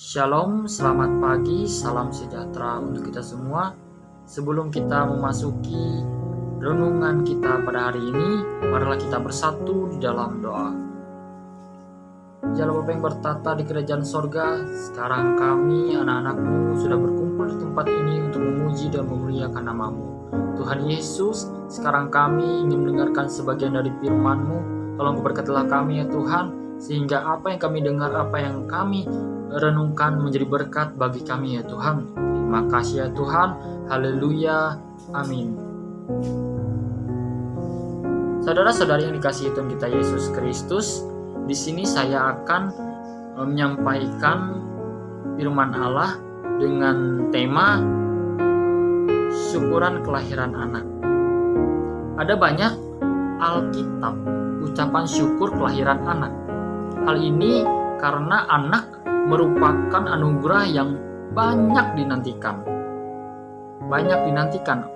Shalom, selamat pagi, salam sejahtera untuk kita semua. Sebelum kita memasuki renungan kita pada hari ini, marilah kita bersatu di dalam doa. Jalla Bapa yang bertata di kerajaan sorga, sekarang kami anak-anak-Mu sudah berkumpul di tempat ini untuk memuji dan memuliakan nama-Mu. Tuhan Yesus, sekarang kami ingin mendengarkan sebagian dari firman-Mu. Tolong berkatilah kami ya Tuhan, sehingga apa yang kami dengar, apa yang kami renungkan menjadi berkat bagi kami ya Tuhan. Terima kasih ya Tuhan. Haleluya. Amin. Saudara-saudari yang dikasihi Tuhan kita Yesus Kristus, di sini saya akan menyampaikan firman Allah dengan tema syukuran kelahiran anak. Ada banyak Alkitab ucapan syukur kelahiran anak. Hal ini karena anak merupakan anugerah yang banyak dinantikan.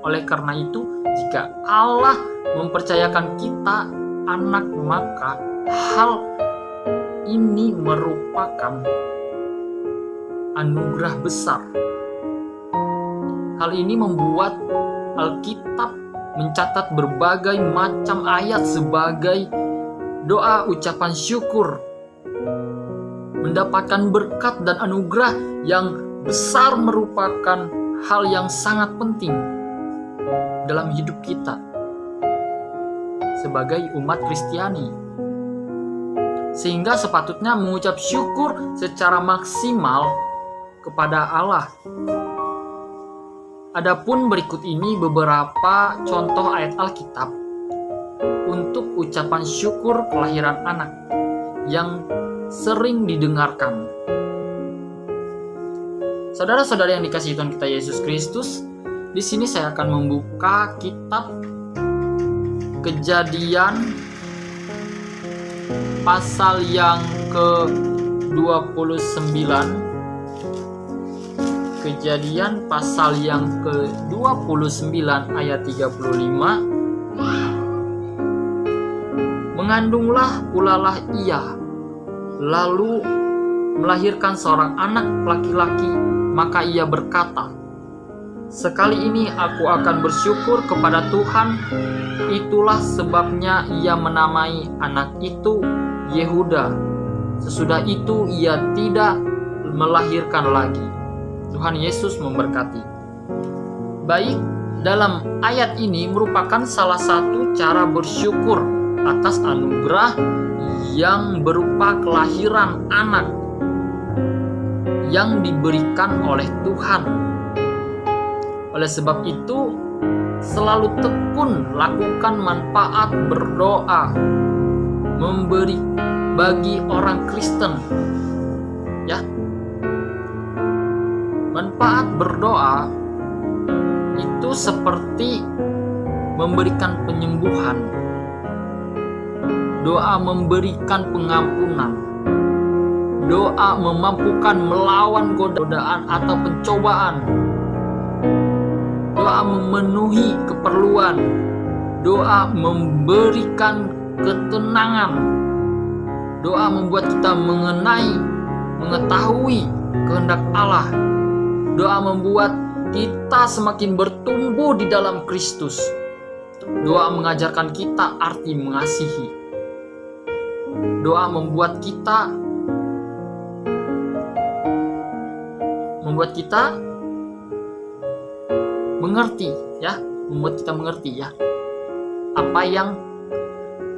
Oleh karena itu, jika Allah mempercayakan kita anak, maka hal ini merupakan anugerah besar. Hal ini membuat Alkitab mencatat berbagai macam ayat sebagai doa ucapan syukur, mendapatkan berkat dan anugerah yang besar merupakan hal yang sangat penting dalam hidup kita sebagai umat Kristiani. Sehingga sepatutnya mengucap syukur secara maksimal kepada Allah. Adapun berikut ini beberapa contoh ayat Alkitab untuk ucapan syukur kelahiran anak yang sering didengarkan. Saudara-saudara yang dikasihi Tuhan kita Yesus Kristus, di sini saya akan membuka kitab Kejadian pasal yang ke-29. Kejadian pasal yang ke-29 ayat 35. Mengandunglah pulalah ia, lalu melahirkan seorang anak laki-laki, maka ia berkata, "Sekali ini aku akan bersyukur kepada Tuhan." Itulah sebabnya ia menamai anak itu Yehuda. Sesudah itu ia tidak melahirkan lagi. Tuhan Yesus memberkati. Baik, dalam ayat ini merupakan salah satu cara bersyukur atas anugerah yang berupa kelahiran anak yang diberikan oleh Tuhan. Oleh sebab itu, selalu tekun lakukan manfaat berdoa, memberi bagi orang Kristen. Ya. Manfaat berdoa itu seperti memberikan penyembuhan. Doa memberikan pengampunan. Doa memampukan melawan godaan atau pencobaan. Doa memenuhi keperluan. Doa memberikan ketenangan. Doa membuat kita mengetahui kehendak Allah. Doa membuat kita semakin bertumbuh di dalam Kristus. Doa mengajarkan kita arti mengasihi. Doa membuat kita mengerti ya, apa yang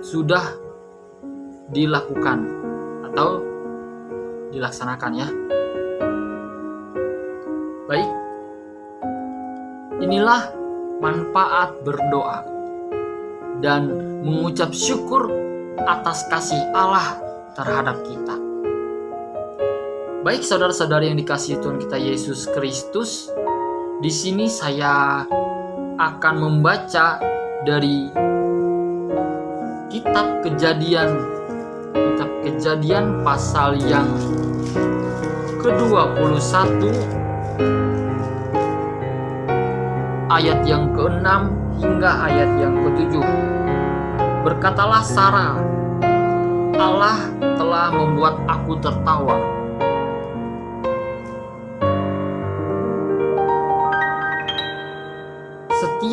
sudah dilakukan atau dilaksanakan ya. Baik. Inilah manfaat berdoa dan mengucap syukur atas kasih Allah terhadap kita. Baik saudara-saudari yang dikasihi Tuhan kita Yesus Kristus, di sini saya akan membaca dari kitab Kejadian pasal yang ke-21 ayat yang ke-6 hingga ayat yang ke-7. Berkatalah Sarah, Allah telah membuat aku tertawa.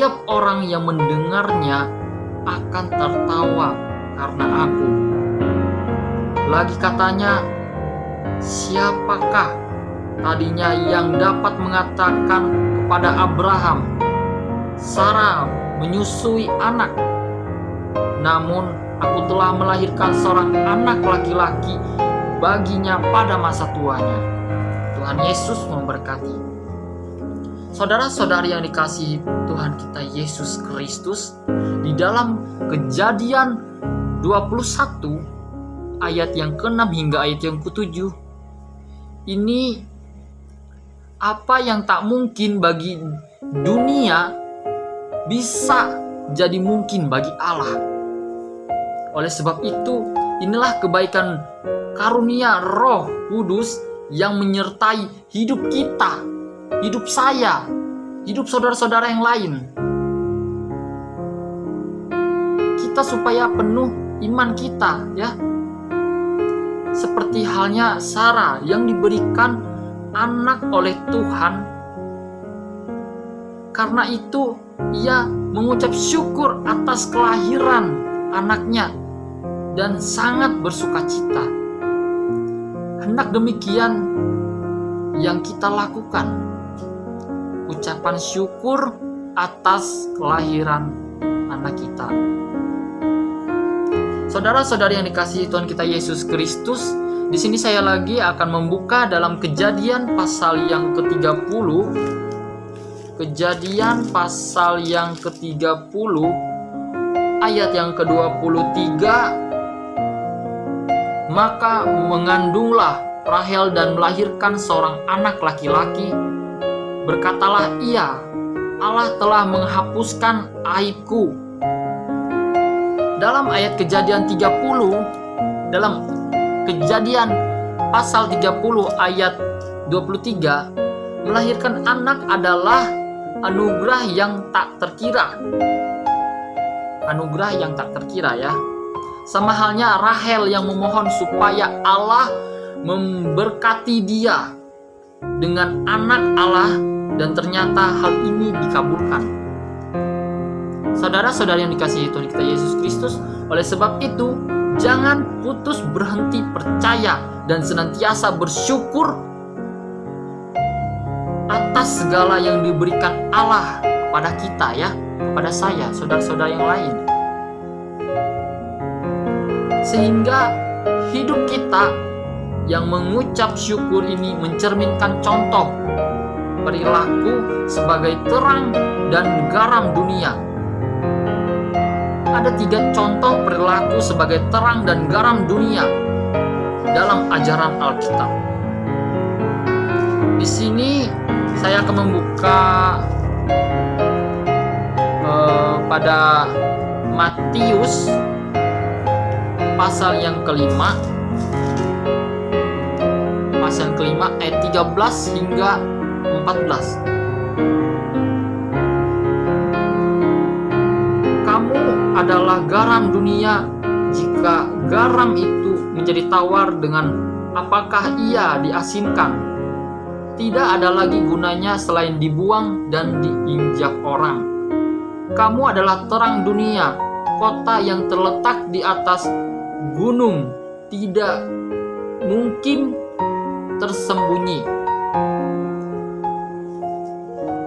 setiap orang yang mendengarnya akan tertawa karena aku. Lagi katanya, siapakah tadinya yang dapat mengatakan kepada Abraham, Sarah menyusui anak? Namun aku telah melahirkan seorang anak laki-laki baginya pada masa tuanya. Tuhan Yesus memberkati. Saudara-saudari yang dikasihi Tuhan kita Yesus Kristus, di dalam Kejadian 21 ayat yang ke-6 hingga ayat yang ke-7, ini apa yang tak mungkin bagi dunia bisa jadi mungkin bagi Allah. Oleh sebab itu, inilah kebaikan karunia Roh Kudus yang menyertai hidup kita, hidup saya, hidup saudara-saudara yang lain. Kita supaya penuh iman kita, ya. Seperti halnya Sarah yang diberikan anak oleh Tuhan. Karena itu ia mengucap syukur atas kelahiran anaknya dan sangat bersukacita. Hendak demikian yang kita lakukan, ucapan syukur atas kelahiran anak kita. Saudara-saudari yang dikasihi Tuhan kita Yesus Kristus, di sini saya lagi akan membuka dalam Kejadian pasal yang ke-30. Kejadian pasal yang ke-30 ayat yang ke-23. Maka mengandunglah Rahel dan melahirkan seorang anak laki-laki. Berkatalah ia, Allah telah menghapuskan aibku. Dalam ayat Kejadian 30, dalam Kejadian pasal 30 ayat 23, melahirkan anak adalah anugerah yang tak terkira. Anugerah yang tak terkira, ya. Sama halnya Rahel yang memohon supaya Allah memberkati dia dengan anak Allah, dan ternyata hal ini dikabulkan. Saudara-saudari yang dikasihi Tuhan kita Yesus Kristus, oleh sebab itu jangan putus berhenti percaya dan senantiasa bersyukur atas segala yang diberikan Allah kepada kita, ya, kepada saya, saudara-saudara yang lain. Sehingga hidup kita yang mengucap syukur ini mencerminkan contoh perilaku sebagai terang dan garam dunia. Ada 3 contoh perilaku sebagai terang dan garam dunia dalam ajaran Alkitab. Di sini saya akan membuka pada Matius pasal yang kelima, ayat 13 hingga 14. Kamu adalah garam dunia. Jika garam itu menjadi tawar, dengan apakah ia diasinkan? Tidak ada lagi gunanya selain dibuang dan diinjak orang. Kamu adalah terang dunia. Kota yang terletak di atas gunung tidak mungkin tersembunyi.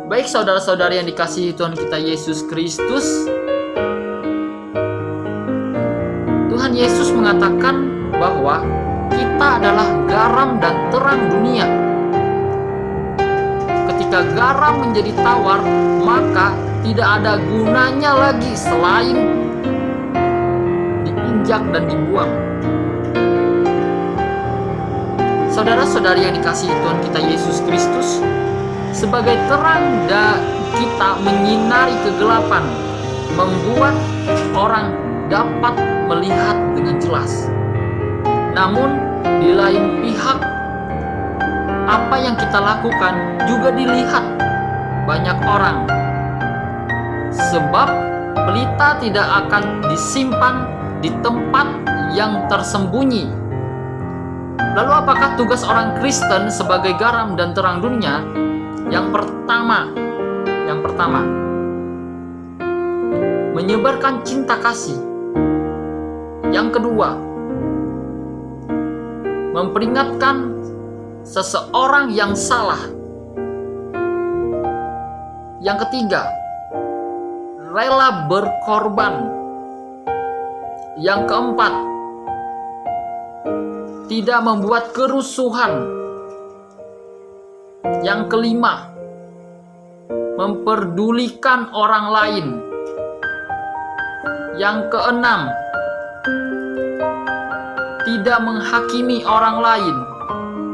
Baik saudara-saudari yang dikasihi Tuhan kita Yesus Kristus, Tuhan Yesus mengatakan bahwa kita adalah garam dan terang dunia. Ketika garam menjadi tawar, maka tidak ada gunanya lagi selain diinjak dan dibuang. Saudara-saudari yang dikasihi Tuhan kita Yesus Kristus, sebagai terang kita menyinari kegelapan, membuat orang dapat melihat dengan jelas. Namun di lain pihak, apa yang kita lakukan juga dilihat banyak orang. Sebab pelita tidak akan disimpan di tempat yang tersembunyi. Lalu apakah tugas orang Kristen sebagai garam dan terang dunia? Yang pertama, menyebarkan cinta kasih. Yang kedua, memperingatkan seseorang yang salah. Yang ketiga, rela berkorban. Yang keempat, tidak membuat kerusuhan. Yang kelima, memperdulikan orang lain. Yang keenam, tidak menghakimi orang lain.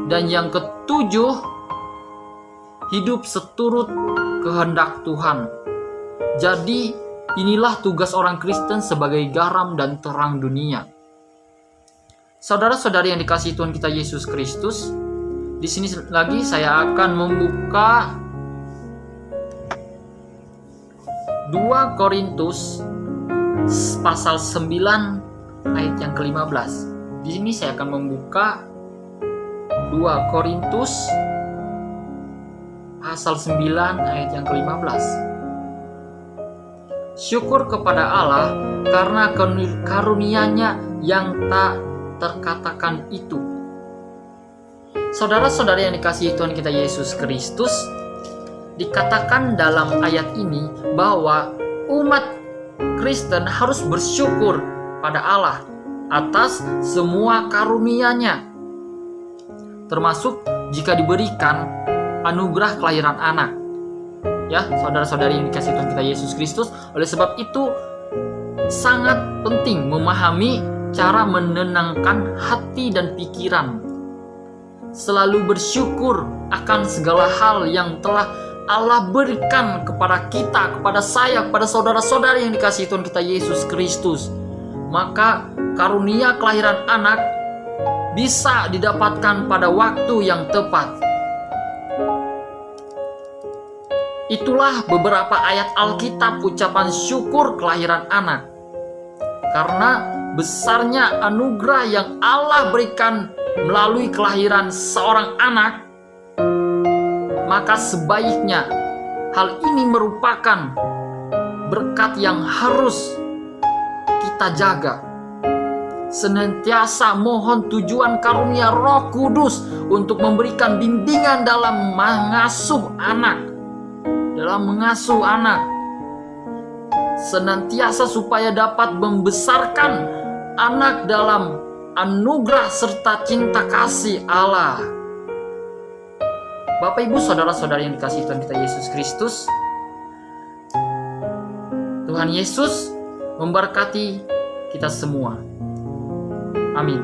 Dan yang ketujuh, hidup seturut kehendak Tuhan. Jadi, inilah tugas orang Kristen sebagai garam dan terang dunia. Saudara-saudari yang dikasihi Tuhan kita Yesus Kristus, di sini lagi saya akan membuka 2 Korintus pasal 9 ayat yang ke-15. Di sini saya akan membuka 2 Korintus pasal 9 ayat yang ke-15. Syukur kepada Allah karena karunia-Nya yang tak terkatakan itu. Saudara-saudara yang dikasihi Tuhan kita Yesus Kristus, dikatakan dalam ayat ini bahwa umat Kristen harus bersyukur pada Allah atas semua karunia-Nya, termasuk jika diberikan anugerah kelahiran anak. Ya, saudara-saudari yang dikasihi Tuhan kita Yesus Kristus, oleh sebab itu sangat penting memahami cara menenangkan hati dan pikiran. Selalu bersyukur akan segala hal yang telah Allah berikan kepada kita, kepada saya, kepada saudara-saudari yang dikasihi Tuhan kita Yesus Kristus. Maka karunia kelahiran anak bisa didapatkan pada waktu yang tepat. Itulah beberapa ayat Alkitab ucapan syukur kelahiran anak. Karena besarnya anugerah yang Allah berikan melalui kelahiran seorang anak, maka sebaiknya hal ini merupakan berkat yang harus kita jaga. Senantiasa mohon tujuan karunia Roh Kudus untuk memberikan bimbingan dalam mengasuh anak, senantiasa supaya dapat membesarkan anak dalam anugerah serta cinta kasih Allah. Bapak, Ibu, saudara-saudari yang dikasihi Tuhan kita Yesus Kristus, Tuhan Yesus memberkati kita semua. Amin.